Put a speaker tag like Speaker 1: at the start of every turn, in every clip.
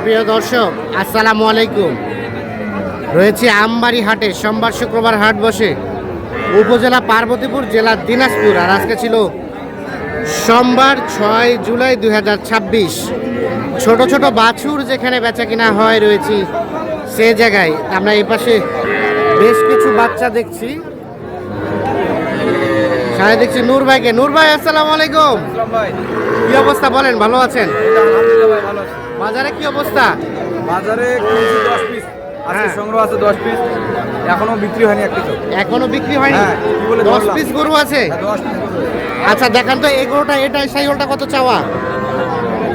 Speaker 1: সুপ্রিয় দর্শক আসসালামু আলাইকুম। রয়েছে আমবাড়ি হাটে। সোমবার শুক্রবার হাট বসে উপজেলা পার্বতীপুর, জেলা দিনাজপুর। আর আজকে ছিল সোমবার 6 জুলাই 2026। ছোট ছোট বাছুর যেখানে বেচা কিনা হয় রয়েছি সে জায়গায়। আমরা এই পাশে বেশ কিছু বাচ্চা দেখছি। সাথে দেখছি নূর ভাইকে। নূর ভাই আসসালামু আলাইকুম। কি অবস্থা বলেন, ভালো আছেন? বাজারে কি অবস্থা?
Speaker 2: বাজারে 10 পিস আজকে সংগ্রহ আছে, 10 পিস এখনো বিক্রি হয়নি।
Speaker 1: এখনো বিক্রি হয়নি? 10 পিস গরু আছে।
Speaker 2: 10 পিস
Speaker 1: আচ্ছা দেখান তো এই গরুটা, এটা সেই গরুটা কত চাওয়া?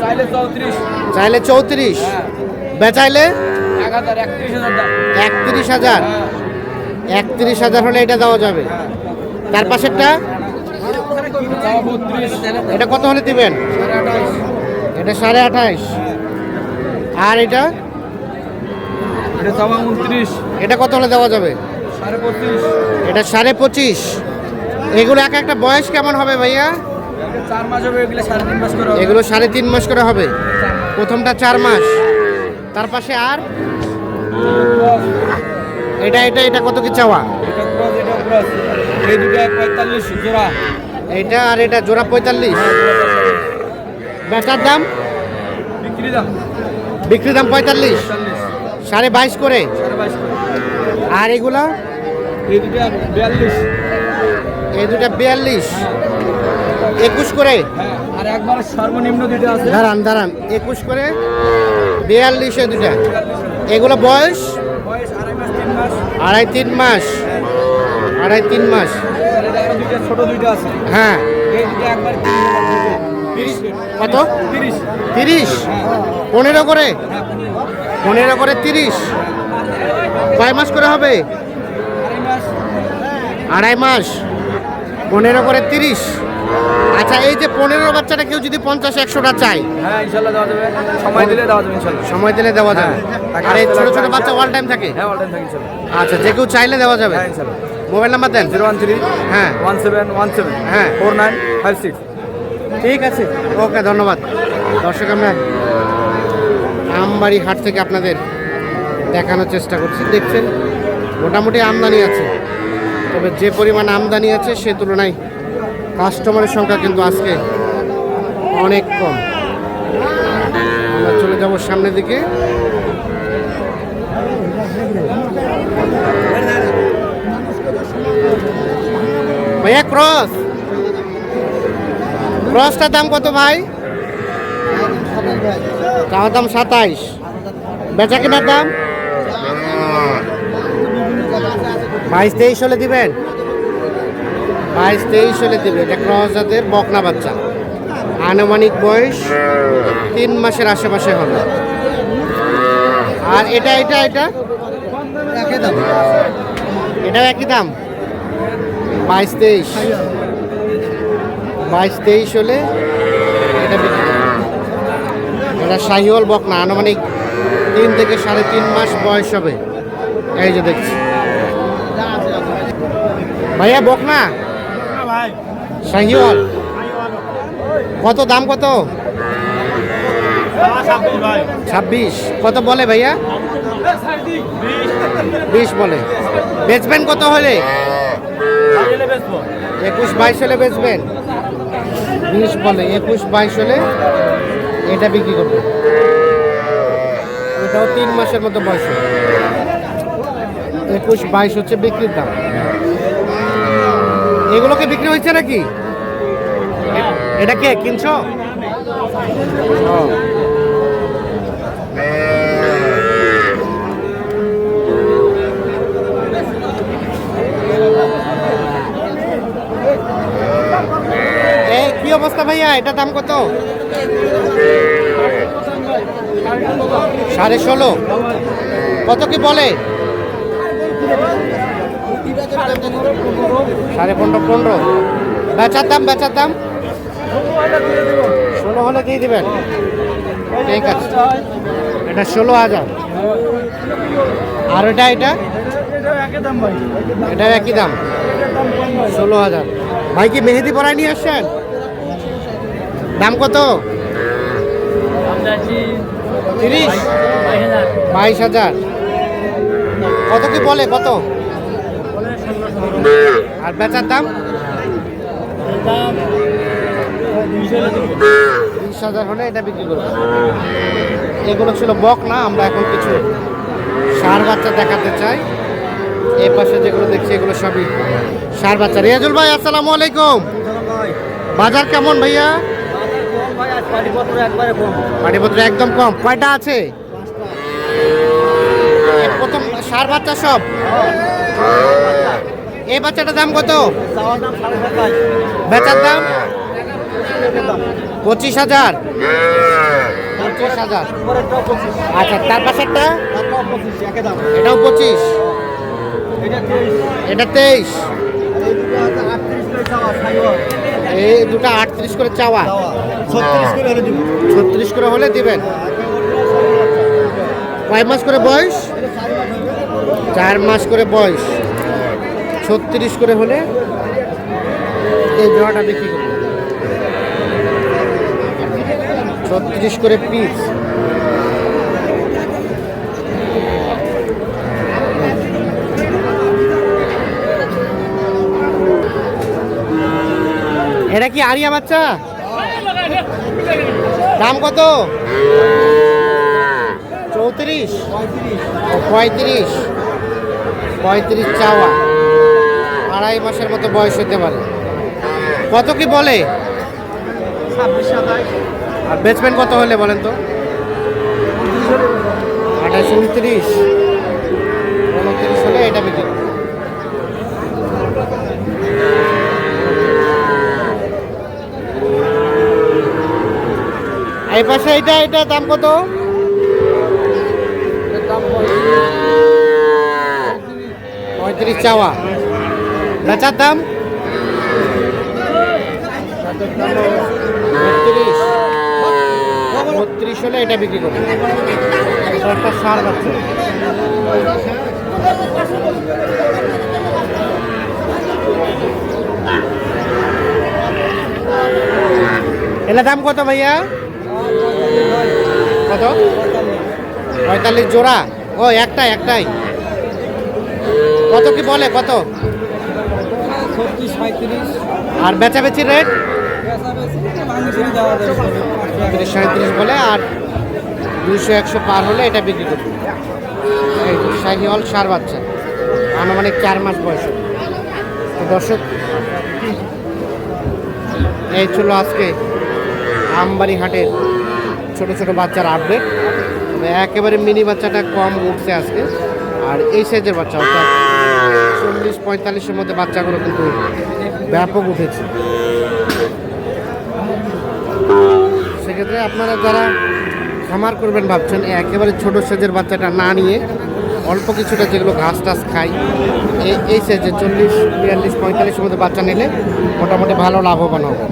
Speaker 2: চাইলে 34।
Speaker 1: চাইলে 34, বেচাইলে
Speaker 2: 31,000 দাম।
Speaker 1: 31,000 হলে এটা দেওয়া যাবে। তার পাশেরটা এটা কত হলে দিবেন? এটা 28.5। আর এটা
Speaker 2: এটা 29।
Speaker 1: এটা কত হলে দেওয়া যাবে?
Speaker 2: 25.5।
Speaker 1: এটা 25.5। এগুলো এক একটা বয়স কেমন হবে ভাইয়া?
Speaker 2: 4 মাস হবে, এগুলো 3.5 মাস করে হবে।
Speaker 1: এগুলো 3.5 মাস করে হবে। প্রথমটা 4 মাস। তার পাশে আর এটা এটা এটা কত কি চাওয়া?
Speaker 2: এটা ক্রস, এটা ক্রস। এই দুটো 45 জোড়া।
Speaker 1: এটা আর এটা জোড়া 45। বেচার দাম?
Speaker 2: বিক্রি দাম
Speaker 1: বিক্রি দাম 45, 22.5 করে।
Speaker 2: 22.5 করে।
Speaker 1: আর এগুলা
Speaker 2: এই দুটো 42।
Speaker 1: এই দুটা 42, 21 করে।
Speaker 2: হ্যাঁ, আর একবার সর্বনিম্ন দুটো আছে।
Speaker 1: দাঁড়ান দাঁড়ান, 21 করে 42 এ দুটা। এগুলো বয়স
Speaker 2: বয়স 2.5 মাস 3 মাস।
Speaker 1: 2.5-3 মাস। 2.5-3 মাস।
Speaker 2: আর এটা দুটো ছোট দুটো আছে।
Speaker 1: হ্যাঁ।
Speaker 2: এই দুটো একবার 30
Speaker 1: কত?
Speaker 2: 30।
Speaker 1: 30, 15 করে। 15 করে 30। কয় মাস করে হবে? 2.5 মাস। 15 করে 30। আচ্ছা এই যে 15 বাচ্চাটা কেউ যদি 50-100টা চাই,
Speaker 2: হ্যাঁ ইনশাআল্লাহ দেওয়া যাবে। সময় দিলে দেওয়া যাবে ইনশাআল্লাহ।
Speaker 1: সময় দিলে দেওয়া যাবে।
Speaker 2: হ্যাঁ।
Speaker 1: আর এই ছোট ছোট বাচ্চা অল টাইম থাকে?
Speaker 2: হ্যাঁ অল টাইম থাকে ইনশাআল্লাহ।
Speaker 1: আচ্ছা যে কেউ চাইলে দেওয়া যাবে।
Speaker 2: হ্যাঁ ইনশাআল্লাহ।
Speaker 1: মোবাইল নাম্বার দেন।
Speaker 2: 013
Speaker 1: হ্যাঁ
Speaker 2: 1717
Speaker 1: হ্যাঁ
Speaker 2: 4956।
Speaker 1: ঠিক আছে, ওকে ধন্যবাদ। দর্শক আমরা আমবাড়ি হাট থেকে আপনাদের দেখানোর চেষ্টা করছি। দেখছেন মোটামুটি আমদানি আছে, তবে যে পরিমাণ আমদানি আছে সে তুলনায় কাস্টমারের সংখ্যা কিন্তু আজকে অনেক কম। আমরা চলে যাব সামনের দিকে। ভাইয়া ক্রস, ক্রসটার দাম কত ভাই? চাওয়ার দাম 27, বেচা কেনার দাম 22-23 হলে দিবেন। 22-23 হলে দিবে। এটা ক্রস জাতের বকনা বাচ্চা, আনুমানিক বয়স 3 মাসের আশেপাশে হবে। আর এটা এটা এটা
Speaker 2: একই দাম।
Speaker 1: এটাও একই দাম 22-23। 22-23 হলে এটা বিক্রি হবে। এটা শাহিওয়াল বকনা, আনুমানিক 3 থেকে 3.5 মাস বয়স হবে। এই যে দেখছি ভাইয়া বকনা শাহিওয়াল কত দাম? কত? 26। কত বলে ভাইয়া? 20 বলে। বেচবেন কত হলে? 21-22 হলে বেচবেন। 20 বলে, 21-22 হলে এটা বিক্রি করবে। এটাও 3 মাসের মতো বয়স। 21-22 হচ্ছে বিক্রির দাম। এগুলোকে বিক্রি হয়েছে নাকি? এটা কে কিনছো? এই কি অবস্থা ভাইয়া, এটা দাম কত? 16.5। কত কি বলে? 15.5। বেচার দাম? বেচার দাম 16 হলে দিয়ে দিবেন। ঠিক আছে, এটা 16,000। আর এটা এটা এটাও একই দাম 16,000। ভাই কি মেহেদি পরায় নিয়ে আসছেন? দাম কত? 30, 22,000। কত কি বলে, কত? আর বেচার দাম? 20,000 হলে এটা বিক্রি করবো। এগুলো ছিল বক না, আমরা এখন কিছু ষাঁড় বাচ্চা দেখাতে চাই। এই পাশে যেগুলো দেখছি এগুলো সবই ষাঁড় বাচ্চা। রিয়াজুল ভাই, আসসালামু আলাইকুম। বাজার কেমন ভাইয়া? পাটিপত্র একদম কম। কয়টা আছে? প্রথম ষাঁড় বাচ্চা সব। এই বাচ্চাটার দাম কত? বেচার দাম 25,000। 25,000। আচ্ছা, তার পাশেরটা? এটাও 25, এটা 23। এই দুটো 38 করে চাওয়া, 36 করে হলে দিবেন। কয় মাস করে বয়স? 4 মাস করে বয়স। 36 করে হলে এই জোড়াটা বিক্রি করবে। 36 করে পিস। এটা কি আরিয়া বাচ্চা? দাম কত? 34, 35, 35 চাওয়া। 2.5 মাসের মতো বয়স হতে পারে। কত কি বলে?
Speaker 2: 26-27।
Speaker 1: আর বেচবেন কত হলে বলেন তো? 28, 29, 29 হলে এটা বিক্রি। এই পাশে এটা দাম কত? 35 চাওয়া। বেচার দাম 32 হলে এটা বিক্রি করবে। একটা ষাঁড় বাচ্চা। এটার দাম কত ভাইয়া? কত? 45 জোড়া। ও একটাই। কত কি বলে, কত?
Speaker 2: 36-35।
Speaker 1: আর বেচাবেচির রেট? 37 বলে। আর 200-100 পার হলে এটা বিক্রি করবে। এই শাহিওয়াল ষাঁড় বাচ্চা, আনুমানিক 4 মাস বয়স। তো দর্শক, এই ছিল আজকে আমবাড়ি হাটের ছোট ছোট বাচ্চার আপডেট। তবে একেবারে মিনি বাচ্চাটা কম উঠছে আজকে। আর এই সাইজের বাচ্চা অর্থাৎ 40-45-এর মধ্যে বাচ্চাগুলো কিন্তু ব্যাপক উঠেছে। সেক্ষেত্রে আপনারা যারা খামার করবেন ভাবছেন, একেবারে ছোট সাইজের বাচ্চাটা না নিয়ে অল্প কিছুটা যেগুলো ঘাস টাস খায়, এই সাইজের 40, 42, 45-এর মধ্যে বাচ্চা নিলে মোটামুটি ভালো লাভবান হবে।